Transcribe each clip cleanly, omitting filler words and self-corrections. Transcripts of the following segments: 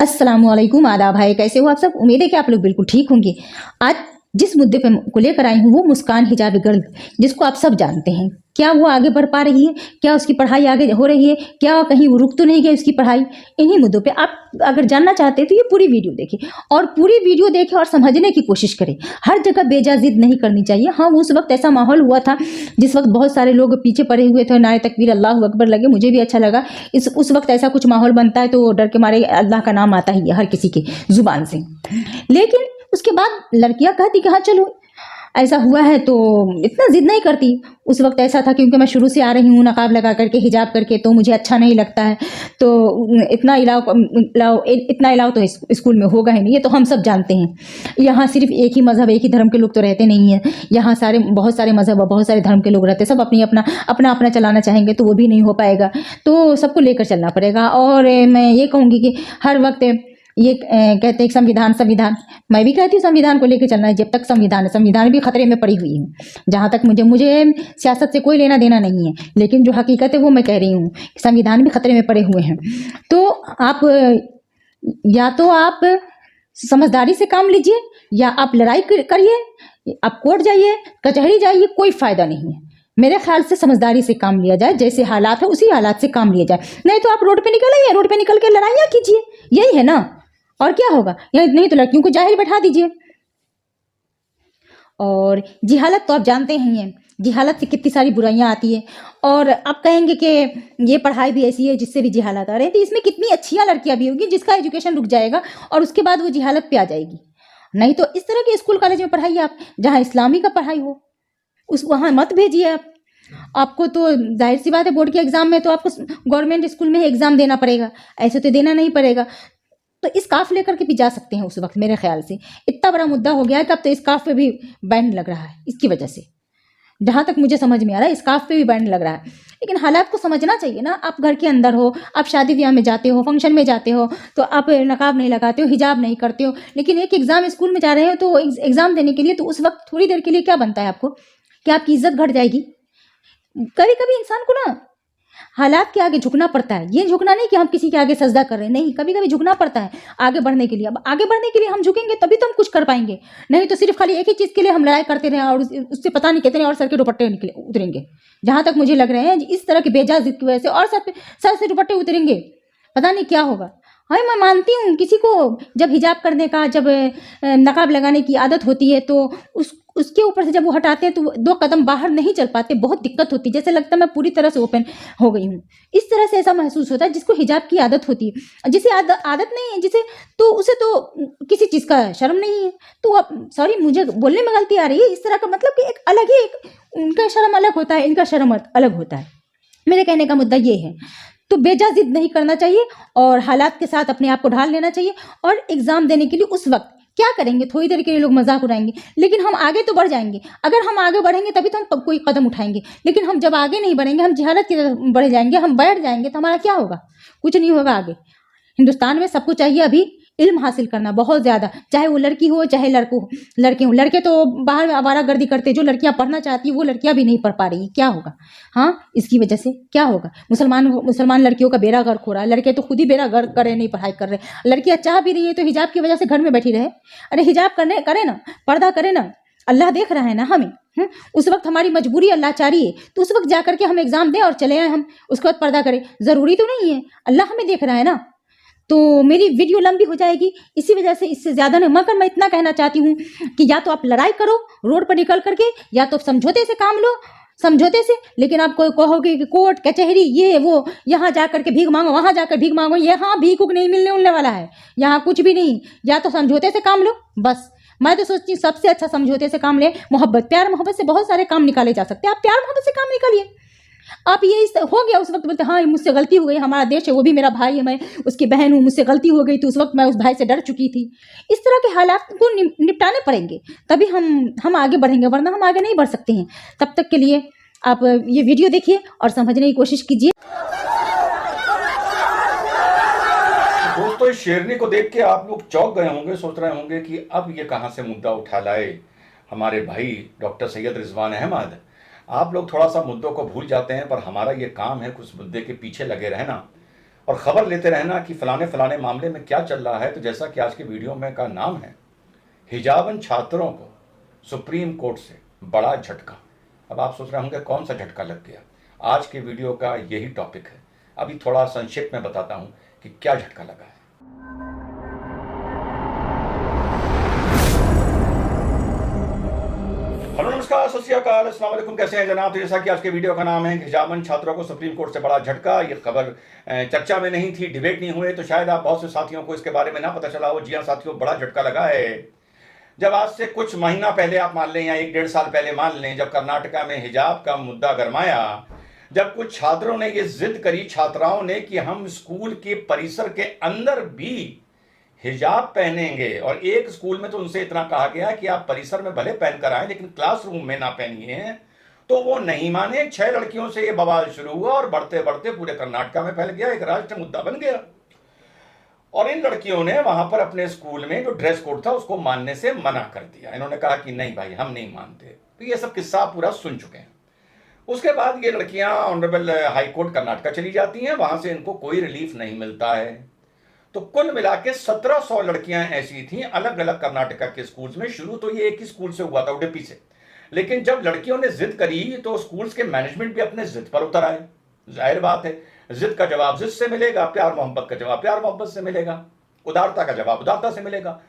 अस्सलामुअलैकुम, आदाब भाई, कैसे हो आप सब। उम्मीद है कि आप लोग बिल्कुल ठीक होंगे। आज जिस मुद्दे पे को लेकर आई हूँ वो मुस्कान हिजाबी गर्ल, जिसको आप सब जानते हैं। क्या वो आगे बढ़ पा रही है? क्या उसकी पढ़ाई आगे हो रही है? क्या कहीं वो रुक तो नहीं गई उसकी पढ़ाई? इन्हीं मुद्दों पे आप अगर जानना चाहते हैं तो ये पूरी वीडियो देखें, और पूरी वीडियो देखें और समझने की कोशिश करें। हर जगह बेजा जिद नहीं करनी चाहिए। हाँ, उस वक्त ऐसा माहौल हुआ था जिस वक्त बहुत सारे लोग पीछे पड़े हुए थे, नारे तकबीर अल्लाह अकबर लगे, मुझे भी अच्छा लगा। उस वक्त ऐसा कुछ माहौल बनता है तो डर के मारे अल्लाह का नाम आता ही है हर किसी की जुबान से। लेकिन उसके बाद लड़कियां कहती कि हाँ चलो ऐसा हुआ है, तो इतना जिद नहीं करती। उस वक्त ऐसा था क्योंकि मैं शुरू से आ रही हूँ नकाब लगा करके, हिजाब करके, तो मुझे अच्छा नहीं लगता है। तो इतना इलाव तो स्कूल में होगा ही नहीं, ये तो हम सब जानते हैं। यहाँ सिर्फ एक ही मजहब, एक ही धर्म के लोग तो रहते नहीं हैं। यहाँ बहुत सारे मजहब और बहुत सारे धर्म के लोग रहते हैं। सब अपना चलाना चाहेंगे तो वो भी नहीं हो पाएगा। तो सबको लेकर चलना पड़ेगा। और मैं ये कहूँगी कि हर वक्त ये कहते हैं संविधान, मैं भी कहती हूँ संविधान को लेकर चलना है। जब तक संविधान भी खतरे में पड़ी हुई है। जहाँ तक मुझे सियासत से कोई लेना देना नहीं है, लेकिन जो हकीकत है वो मैं कह रही हूँ, संविधान भी खतरे में पड़े हुए हैं। तो आप या तो आप समझदारी से काम लीजिए, या आप लड़ाई करिए, आप कोर्ट जाइए, कचहरी जाइए, कोई फायदा नहीं है। मेरे ख्याल से समझदारी से काम लिया जाए, जैसे हालात है उसी हालात से काम लिया जाए। नहीं तो आप रोड पे निकल आइए, रोड पे निकल के लड़ाइयाँ कीजिए, यही है ना। और क्या होगा? या नहीं तो लड़कियों को जाहिल बैठा दीजिए। और जिहालत तो आप जानते ही हैं, जिहालत से कितनी सारी बुराइयां आती है। और आप कहेंगे कि ये पढ़ाई भी ऐसी है जिससे भी जिहालत आ रहे हैं, तो इसमें कितनी अच्छियां लड़कियां भी होंगी जिसका एजुकेशन रुक जाएगा और उसके बाद वो जिहालत पे आ जाएगी। नहीं तो इस तरह के स्कूल कॉलेज में पढ़ाइए आप, जहाँ इस्लामी का पढ़ाई हो, वहाँ मत भेजिए आप। आपको तो जाहिर सी बात है, बोर्ड के एग्जाम में तो आपको गवर्नमेंट स्कूल में ही एग्जाम देना पड़ेगा, ऐसे तो देना नहीं पड़ेगा। तो स्कार्फ लेकर के भी जा सकते हैं। उस वक्त मेरे ख्याल से इतना बड़ा मुद्दा हो गया है कि अब तो स्कार्फ पे भी बैन लग रहा है इसकी वजह से। जहां तक मुझे समझ में आ रहा है स्कार्फ पे भी बैन लग रहा है। लेकिन हालात को समझना चाहिए ना। आप घर के अंदर हो, आप शादी ब्याह में जाते हो, फंक्शन में जाते हो, तो आप नकाब नहीं लगाते हो, हिजाब नहीं करते हो। लेकिन एक एग्जाम स्कूल में जा रहे हो तो एग्जाम देने के लिए, तो उस वक्त थोड़ी देर के लिए क्या बनता है आपको कि आपकी इज्जत घट जाएगी। कभी कभी इंसान को ना हालात के आगे झुकना पड़ता है। ये झुकना नहीं कि हम किसी के आगे सजदा कर रहे हैं, नहीं, कभी कभी झुकना पड़ता है आगे बढ़ने के लिए। अब आगे बढ़ने के लिए हम झुकेंगे तभी तो हम कुछ कर पाएंगे। नहीं तो सिर्फ खाली एक ही चीज के लिए हम लड़ाई करते रहे और उससे पता नहीं कितने और सर के दुपट्टे निकले उतरेंगे। जहां तक मुझे लग रहे हैं इस तरह की बेजा जिद की वजह से और सर से दुपट्टे उतरेंगे, पता नहीं क्या होगा। हाँ, मैं मानती हूँ किसी को जब हिजाब करने का, जब नकाब लगाने की आदत होती है तो उसके ऊपर से जब वो हटाते हैं तो 2 कदम बाहर नहीं चल पाते, बहुत दिक्कत होती है। जैसे लगता है मैं पूरी तरह से ओपन हो गई हूँ, इस तरह से ऐसा महसूस होता है। जिसको हिजाब की आदत होती है, जिसे आदत नहीं है, जिसे तो उसे तो किसी चीज़ का शर्म नहीं है। तो अब सॉरी, मुझे बोलने में गलती आ रही है। इस तरह का मतलब कि एक अलग ही उनका शर्म अलग होता है, इनका शर्म अलग होता है। मेरे कहने का मुद्दा ये है। तो बेजा जिद नहीं करना चाहिए और हालात के साथ अपने आप को ढाल लेना चाहिए। और एग्जाम देने के लिए उस वक्त क्या करेंगे, थोड़ी देर के लिए लोग मजाक उड़ाएंगे, लेकिन हम आगे तो बढ़ जाएंगे। अगर हम आगे बढ़ेंगे तभी तो हम कोई कदम उठाएंगे। लेकिन हम जब आगे नहीं बढ़ेंगे, हम जिहालत की तरफ बढ़ जाएंगे, हम बैठ जाएंगे, तो हमारा क्या होगा? कुछ नहीं होगा आगे। हिंदुस्तान में सबको चाहिए अभी इल्म हासिल करना बहुत ज़्यादा, चाहे वो लड़की हो चाहे लड़के हो। लड़के तो बाहर में आवारागर्दी करते, जो लड़कियां पढ़ना चाहती है वो लड़कियां भी नहीं पढ़ पा रही, क्या होगा? हाँ, इसकी वजह से क्या होगा? मुसलमान लड़कियों का बेड़ा गर्क हो रहा है। लड़के तो खुद ही बेड़ा गर्क करे, नहीं पढ़ाई कर रहे। लड़कियां चाह भी रही है तो हिजाब की वजह से घर में बैठी रहे। अरे हिजाब करे ना, पर्दा करे ना, अल्लाह देख रहा है ना हमें। उस वक्त हमारी मजबूरी अल्लाह चाह रही है, तो उस वक्त जाकर के हम एग्जाम दें और चले आए हम, उसके बाद पर्दा करें। जरूरी तो नहीं है, अल्लाह हमें देख रहा है ना। तो मेरी वीडियो लंबी हो जाएगी इसी वजह से, इससे ज्यादा नहीं। मगर मैं इतना कहना चाहती हूँ कि या तो आप लड़ाई करो रोड पर निकल करके, या तो समझौते से काम लो, समझौते से। लेकिन आप कोई कहोगे कि कोर्ट कचहरी ये वो, यहाँ जाकर के भीख मांगो, वहां जाकर भीख मांगो, यहाँ भीख नहीं मिलने उलने वाला है, यहाँ कुछ भी नहीं। या तो समझौते से काम लो बस। मैं तो सोचती हूँ सबसे अच्छा समझौते से काम ले। मोहब्बत, प्यार मोहब्बत से बहुत सारे काम निकाले जा सकते हैं। आप प्यार मोहब्बत से काम निकालिए। आप ये हो गया, उस वक्त बोलते हाँ मुझसे गलती हो गई, हमारा देश है, वो भी मेरा भाई है, मैं उसकी बहन हूँ, मुझसे गलती हो गई, तो उस वक्त मैं उस भाई से डर चुकी थी। इस तरह के हालात को निपटाने पड़ेंगे, तभी हम आगे बढ़ेंगे, वरना हम आगे नहीं बढ़ सकते हैं। तब तक के लिए आप ये वीडियो देखिए और समझने की कोशिश कीजिए। दोस्तों, इस शेरनी को देख के आप लोग चौंक गए होंगे, सोच रहे होंगे कि अब ये कहां से मुद्दा उठा लाए हमारे भाई डॉक्टर सैयद रिजवान अहमद। आप लोग थोड़ा सा मुद्दों को भूल जाते हैं, पर हमारा ये काम है कुछ मुद्दे के पीछे लगे रहना और ख़बर लेते रहना कि फ़लाने फ़लाने मामले में क्या चल रहा है। तो जैसा कि आज के वीडियो में का नाम है, हिजाबन छात्रों को सुप्रीम कोर्ट से बड़ा झटका। अब आप सोच रहे होंगे कौन सा झटका लग गया। आज के वीडियो का यही टॉपिक है। अभी थोड़ा संक्षेप में बताता हूं कि क्या झटका लगा है। हेलो, नमस्कार, सत श्री अकाल, अस्सलाम वालेकुम। कैसे हैं जनाब। तो जैसा कि आज के वीडियो का नाम है, हिजाबन छात्रों को सुप्रीम कोर्ट से बड़ा झटका। ये खबर चर्चा में नहीं थी, डिबेट नहीं हुए, तो शायद आप बहुत से साथियों को इसके बारे में ना पता चला हो। जी हाँ साथियों, बड़ा झटका लगा है। जब आज से कुछ महीना पहले आप मान लें या 1-1.5 साल पहले मान लें, जब कर्नाटका में हिजाब का मुद्दा गरमाया, जब कुछ छात्रों ने ये जिद करी, छात्राओं ने, कि हम स्कूल के परिसर के अंदर भी हिजाब पहनेंगे, और एक स्कूल में तो उनसे इतना कहा गया कि आप परिसर में भले पहनकर आए लेकिन क्लासरूम में ना पहनिए, तो वो नहीं माने। 6 लड़कियों से ये बवाल शुरू हुआ और बढ़ते बढ़ते पूरे कर्नाटका में फैल गया, एक राष्ट्रीय मुद्दा बन गया। और इन लड़कियों ने वहां पर अपने स्कूल में जो ड्रेस कोड था उसको मानने से मना कर दिया। इन्होंने कहा कि नहीं भाई, हम नहीं मानते। तो ये सब किस्सा पूरा सुन चुके हैं। उसके बाद ये लड़कियां ऑनरेबल हाई कोर्ट कर्नाटका चली जाती हैं, वहां से इनको कोई रिलीफ नहीं मिलता है। तो कुल मिला के 1700 लड़कियां ऐसी थीं अलग अलग कर्नाटका के स्कूल्स में। शुरू तो ये एक ही स्कूल से हुआ था, उडुपी से, लेकिन जब लड़कियों ने जिद करी तो स्कूल्स के मैनेजमेंट भी अपने जिद पर उतर आए। जाहिर बात है, जिद का जवाब जिद से मिलेगा, प्यार मोहब्बत का जवाब प्यार मोहब्बत से मिलेगा, उदारता का जवाब उदारता से मिलेगा।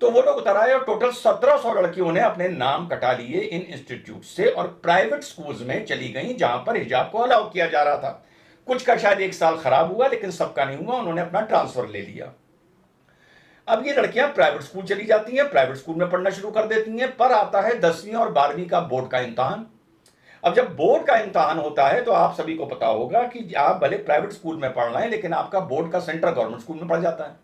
तो वो लोग उतर आए और टोटल 1700 लड़कियों ने अपने नाम कटा लिए इन इंस्टीट्यूट से और प्राइवेट स्कूल्स में चली गई जहां पर हिजाब को अलाउ किया जा रहा था। कुछ का शायद 1 साल खराब हुआ, लेकिन सबका नहीं हुआ, उन्होंने अपना ट्रांसफर ले लिया। अब ये लड़कियां प्राइवेट स्कूल चली जाती हैं, प्राइवेट स्कूल में पढ़ना शुरू कर देती हैं। पर आता है 10वीं और 12वीं का बोर्ड का इम्तहान। अब जब बोर्ड का इम्तहान होता है तो आप सभी को पता होगा कि आप भले प्राइवेट स्कूल में पढ़ रहे हैं, लेकिन आपका बोर्ड का सेंटर गवर्नमेंट स्कूल में पढ़ जाता है।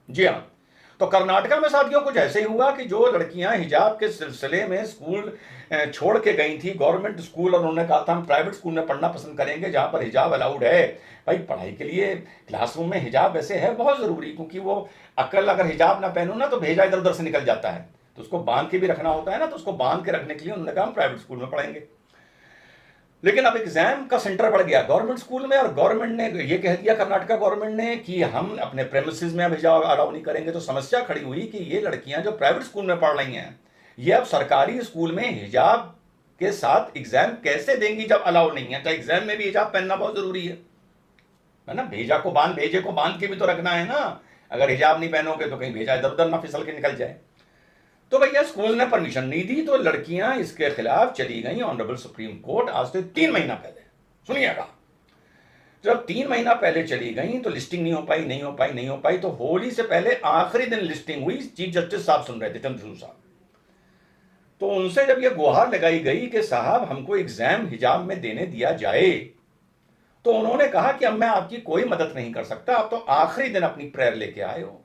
जी हाँ, तो कर्नाटका में साथियों कुछ ऐसे ही हुआ कि जो लड़कियां हिजाब के सिलसिले में स्कूल छोड़ के गई थी गवर्नमेंट स्कूल, और उन्होंने कहा था हम प्राइवेट स्कूल में पढ़ना पसंद करेंगे जहां पर हिजाब अलाउड है। भाई, पढ़ाई के लिए क्लासरूम में हिजाब वैसे है बहुत जरूरी, क्योंकि वो अकल अगर हिजाब ना पहनो ना तो भेजा इधर उधर से निकल जाता है, तो उसको बांध के भी रखना होता है ना, तो उसको बांध के रखने के लिए उन्होंने कहा हम प्राइवेट स्कूल में पढ़ेंगे। लेकिन अब एग्जाम का सेंटर पड़ गया गवर्नमेंट स्कूल में, और गवर्नमेंट ने ये कह दिया, कर्नाटका गवर्नमेंट ने, कि हम अपने प्रेमिसेस में अब हिजाब अलाउ नहीं करेंगे। तो समस्या खड़ी हुई कि ये लड़कियां जो प्राइवेट स्कूल में पढ़ रही हैं, ये अब सरकारी स्कूल में हिजाब के साथ एग्जाम कैसे देंगी जब अलाउ नहीं है। तो एग्जाम में भी हिजाब पहनना बहुत जरूरी है ना। भेजे को बांध के भी तो रखना है ना। अगर हिजाब नहीं पहनोगे तो कहीं भेजा इधर उधर ना फिसल के निकल जाए। तो भैया स्कूल ने परमिशन नहीं दी, तो लड़कियां इसके खिलाफ चली गई ऑनरेबल सुप्रीम कोर्ट। आज से 3 महीना पहले, सुनिएगा, जब 3 महीना पहले चली गई तो लिस्टिंग नहीं हो पाई। तो होली से पहले आखिरी दिन लिस्टिंग हुई। चीफ जस्टिस साहब सुन रहे थे, चंद्रचूड़ साहब। तो उनसे जब यह गुहार लगाई गई कि साहब हमको एग्जाम हिजाब में देने दिया जाए, तो उन्होंने कहा कि अब मैं आपकी कोई मदद नहीं कर सकता, आप तो आखिरी दिन अपनी प्रेयर लेके आए हो।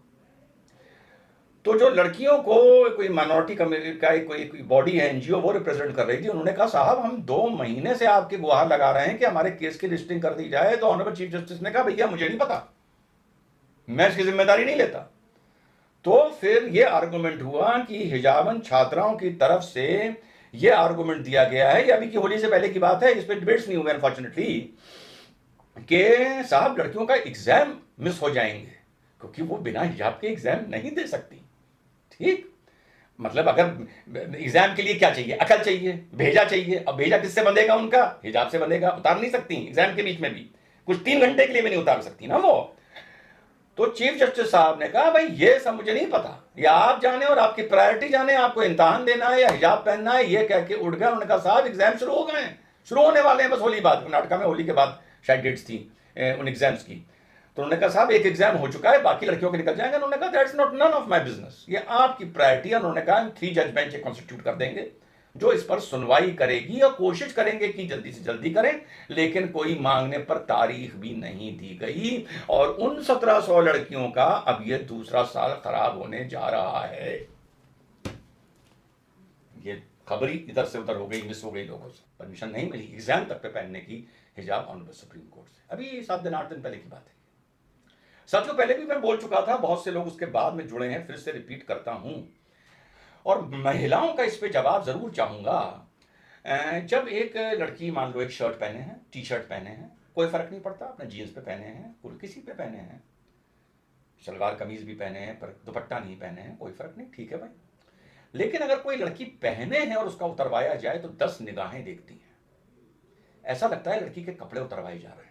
तो जो लड़कियों को कोई माइनॉरिटी कम्युनिटी का कोई बॉडी है, एनजीओ, वो रिप्रेजेंट कर रही थी, उन्होंने कहा साहब हम 2 महीने से आपके गुहार लगा रहे हैं कि हमारे केस की लिस्टिंग कर दी जाए। तो ऑनरेबल चीफ जस्टिस ने कहा भैया मुझे नहीं पता, मैं इसकी जिम्मेदारी नहीं लेता। तो फिर ये आर्गुमेंट हुआ कि हिजाबन छात्राओं की तरफ से ये आर्गुमेंट दिया गया है, ये अभी की होली से पहले की बात है, इस पर डिबेट्स नहीं हुए अनफॉर्चुनेटली, कि साहब लड़कियों का एग्जाम मिस हो जाएंगे क्योंकि वो बिना हिजाब के एग्जाम नहीं दे सकती। ठीक, मतलब अगर एग्जाम के लिए क्या चाहिए, अकल चाहिए, भेजा चाहिए। अब भेजा किससे बंधेगा उनका, हिजाब से बंधेगा। उतार नहीं सकती एग्जाम के बीच में भी, कुछ 3 घंटे के लिए भी नहीं उतार सकती ना वो। तो चीफ जस्टिस साहब ने कहा भाई ये सब मुझे नहीं पता, या आप जाने और आपकी प्रायोरिटी जाने, आपको इम्तहान देना है या हिजाब पहनना है। ये कह के उठ गया। उन्होंने कहा साहब एग्जाम शुरू हो गए हैं, शुरू होने वाले हैं, बस होली बाद, कर्नाटका में होली के बाद शायद डेट्स थी उन एग्जाम्स की। तो उन्होंने कहा साहब एक एग्जाम हो चुका है, बाकी लड़कियों के निकल जाएंगे। उन्होंने कहा that's not none of my business, ये आपकी प्रायोरिटी है। उन्होंने कहा 3 जज बेंच कॉन्स्टिट्यूट कर देंगे जो इस पर सुनवाई करेगी, और कोशिश करेंगे कि जल्दी से जल्दी करें। लेकिन कोई मांगने पर तारीख भी नहीं दी गई, और उन 1700 लड़कियों का अब ये दूसरा साल खराब होने जा रहा है। ये खबर ही इधर से उधर हो गई, मिस हो गई, लोगों से परमिशन नहीं मिली एग्जाम तक पे पहनने की हिजाब ऑनरेबल सुप्रीम कोर्ट से। अभी 7 दिन 8 दिन पहले की बात है। साथियों पहले भी मैं बोल चुका था, बहुत से लोग उसके बाद में जुड़े हैं, फिर से रिपीट करता हूं, और महिलाओं का इस पे जवाब जरूर चाहूंगा। जब एक लड़की मान लो एक शर्ट पहने हैं, टी शर्ट पहने हैं, कोई फर्क नहीं पड़ता, अपने जीन्स पे पहने हैं, कुल किसी पे पहने हैं, शलवार कमीज भी पहने हैं पर दुपट्टा नहीं पहने हैं, कोई फर्क नहीं, ठीक है भाई। लेकिन अगर कोई लड़की पहने हैं और उसका उतरवाया जाए तो 10 निगाहें देखती हैं, ऐसा लगता है लड़की के कपड़े उतरवाए जा रहे हैं।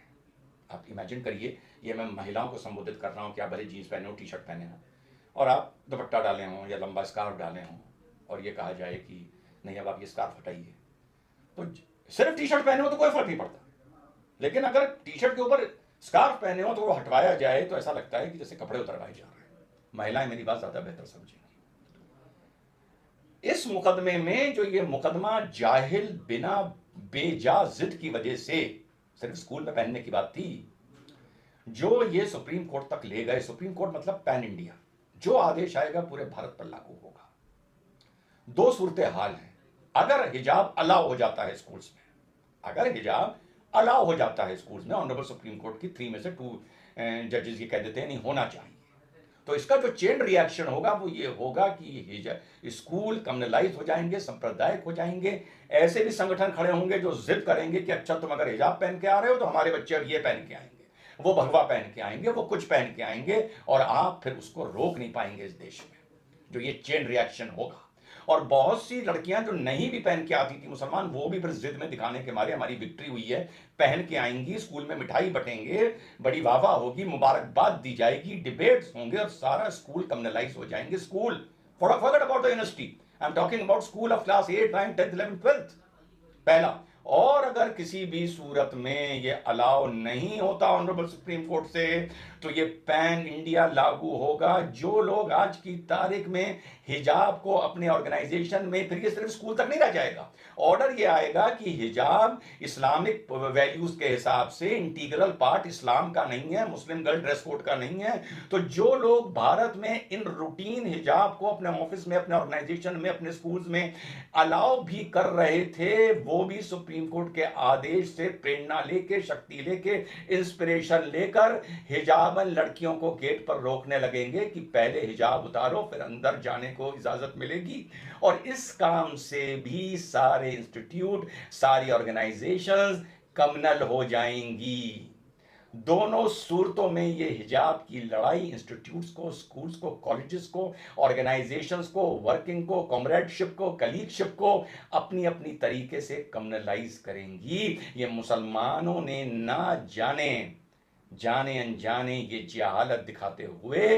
आप इमेजिन करिए, ये मैं महिलाओं को संबोधित कर रहा हूँ कि आप भले जीन्स पहने हो, टी शर्ट पहने हो और आप दुपट्टा डाले हों या लंबा स्कार्फ डाले हों और ये कहा जाए कि नहीं अब आप ये स्कार्फ हटाइए, तो सिर्फ टी शर्ट पहने हो तो कोई फर्क नहीं पड़ता, लेकिन अगर टी शर्ट के ऊपर स्कार्फ पहने हो तो वो हटवाया जाए तो ऐसा लगता है कि जैसे कपड़े उतरवाए जा रहे हैं। महिलाएं मेरी बात ज्यादा बेहतर समझेंगी। इस मुकदमे में जो ये मुकदमा जाहिल बिना बेजा जिद की वजह से सिर्फ स्कूल में पहनने की बात थी, जो ये सुप्रीम कोर्ट तक ले गए, सुप्रीम कोर्ट मतलब पैन इंडिया, जो आदेश आएगा पूरे भारत पर लागू होगा। दो सूरतें हाल हैं, अगर हिजाब अलाउ हो जाता है स्कूल्स में, अगर हिजाब अलाउ हो जाता है स्कूल्स में, ऑनरेबल सुप्रीम कोर्ट की 3 में से 2 जजेस ये कह देते हैं नहीं होना चाहिए, तो इसका जो चेन रिएक्शन होगा वो ये होगा कि स्कूल कम्युनलाइज हो जाएंगे, सांप्रदायिक हो जाएंगे। ऐसे भी संगठन खड़े होंगे जो जिद करेंगे कि अच्छा तुम अगर हिजाब पहन के आ रहे हो तो हमारे बच्चे अब ये पहन के आएंगे, वो भगवा पहन के आएंगे, वो कुछ पहन के आएंगे, और आप फिर उसको रोक नहीं पाएंगे इस देश में, जो ये चेन रिएक्शन होगा। और बहुत सी लड़कियां जो नहीं भी पहन के आती थी मुसलमान, वो भी फिर जिद में दिखाने के मारे हमारी विक्ट्री हुई है, पहन के आएंगी, स्कूल में मिठाई बटेंगे, बड़ी वाहवाह होगी, मुबारकबाद दी जाएगी, डिबेट्स होंगे और सारा स्कूल कम्युनलाइज हो जाएंगे। School forget about the university, I am talking about school of class 8, 9, 10, 11, 12, पहला। और अगर किसी भी सूरत में ये अलाउ नहीं होता ऑनरेबल सुप्रीम कोर्ट से तो ये पैन इंडिया लागू होगा। जो लोग आज की तारीख में हिजाब को अपने ऑर्गेनाइजेशन में, फिर ये सिर्फ स्कूल तक नहीं रह जाएगा, ऑर्डर ये आएगा कि हिजाब इस्लामिक वैल्यूज के हिसाब से इंटीग्रल पार्ट इस्लाम का नहीं है, मुस्लिम गर्ल ड्रेस कोड का नहीं है। तो जो लोग भारत में इन रूटीन हिजाब को अपने ऑफिस में, अपने ऑर्गेनाइजेशन में, अपने स्कूल्स में अलाउ भी कर रहे थे, वो भी सुप्रीम कोर्ट के आदेश से प्रेरणा लेके, शक्ति लेके, इंस्पिरेशन लेकर हिजाबन लड़कियों को गेट पर रोकने लगेंगे कि पहले हिजाब उतारो फिर अंदर जाने को इजाजत मिलेगी। और इस काम से भी सारे इंस्टीट्यूट, सारी ऑर्गेनाइजेशंस कम्युनल हो जाएंगी। दोनों सूरतों में ये हिजाब की लड़ाई इंस्टीट्यूट्स को, स्कूल्स को, कॉलेजेस को, ऑर्गेनाइजेशंस को, वर्किंग को, कॉमरेडशिप को, कलीगशिप को अपनी अपनी तरीके से कम्युनलाइज करेंगी। ये मुसलमानों ने ना जाने अनजाने ये जहालत दिखाते हुए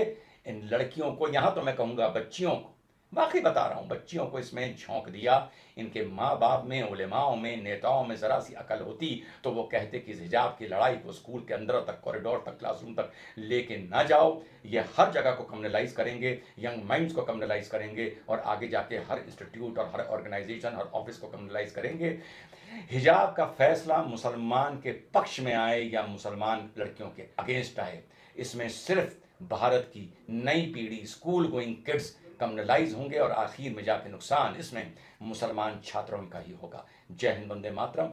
इन लड़कियों को, यहां तो मैं कहूंगा बच्चियों को, वाकई बता रहा हूं, बच्चियों को इसमें झोंक दिया। इनके माँ बाप में, उलेमाओं में, नेताओं में जरा सी अकल होती तो वो कहते कि इस हिजाब की लड़ाई को स्कूल के अंदर तक, कॉरिडोर तक, क्लासरूम तक लेके ना जाओ। ये हर जगह को कम्युनलाइज करेंगे, यंग माइंड्स को कम्युनलाइज करेंगे और आगे जाके हर इंस्टीट्यूट और हर ऑर्गेनाइजेशन, हर ऑफिस को कम्युनलाइज करेंगे। हिजाब का फैसला मुसलमान के पक्ष में आए या मुसलमान लड़कियों के अगेंस्ट आए, इसमें सिर्फ भारत की नई पीढ़ी, स्कूल गोइंग किड्स कम्युनलाइज होंगे और आखिर में जाके नुकसान इसमें मुसलमान छात्रों का ही होगा। जय हिंद, वंदे मातरम।